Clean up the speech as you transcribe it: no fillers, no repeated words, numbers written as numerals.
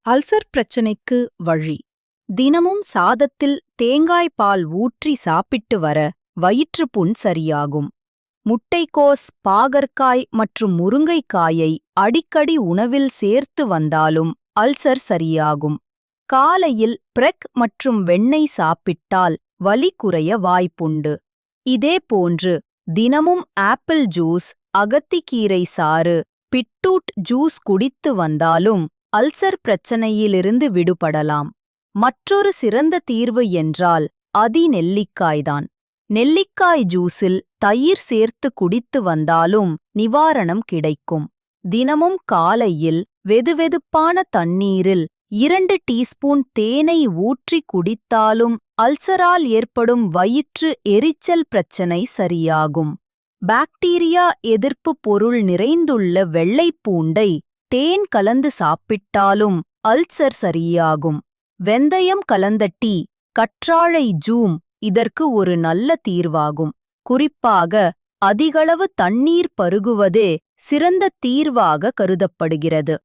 Ulcer பிரச்சனைக்கு வழி. தினமும் சாதத்தில் தேங்காய் பால் ஊற்றி சாப்பிட்டு வர வயிற்றுப்புண் சரியாகும். முட்டைக்கோஸ், பாகற்காய் மற்றும் முருங்கைக்காயை அடிக்கடி உணவில் சேர்த்து வந்தாலும் அல்சர் சரியாகும். காலையில் பிரெக் மற்றும் வெண்ணெய் சாப்பிட்டால் வலி குறைய வாய்ப்புண்டு. இதேபோன்று தினமும் ஆப்பிள் ஜூஸ், அகத்திக்கீரை சாறு, பீட்ரூட் ஜூஸ் குடித்து வந்தாலும் அல்சர் பிரச்சனையிலிருந்து விடுபடலாம். மற்றொரு சிறந்த தீர்வு என்றால் நெல்லிக்காய்தான். நெல்லிக்காய் ஜூஸில் தயிர் சேர்த்து குடித்து வந்தாலும் நிவாரணம் கிடைக்கும். தினமும் காலையில் வெதுவெதுப்பான தண்ணீரில் 2 டீஸ்பூன் தேனை ஊற்றி குடித்தாலும் அல்சரால் ஏற்படும் வயிற்று எரிச்சல் பிரச்சனை சரியாகும். பாக்டீரியா எதிர்ப்பு பொருள் நிறைந்துள்ள வெள்ளைப்பூண்டை தேன் கலந்து சாப்பிட்டாலும் அல்சர் சரியாகும். வெந்தயம் கலந்த டீ, கற்றாழை ஜூம் இதற்கு ஒரு நல்ல தீர்வாகும். குறிப்பாக அதிகளவு தண்ணீர் பருகுவதே சிறந்த தீர்வாக கருதப்படுகிறது.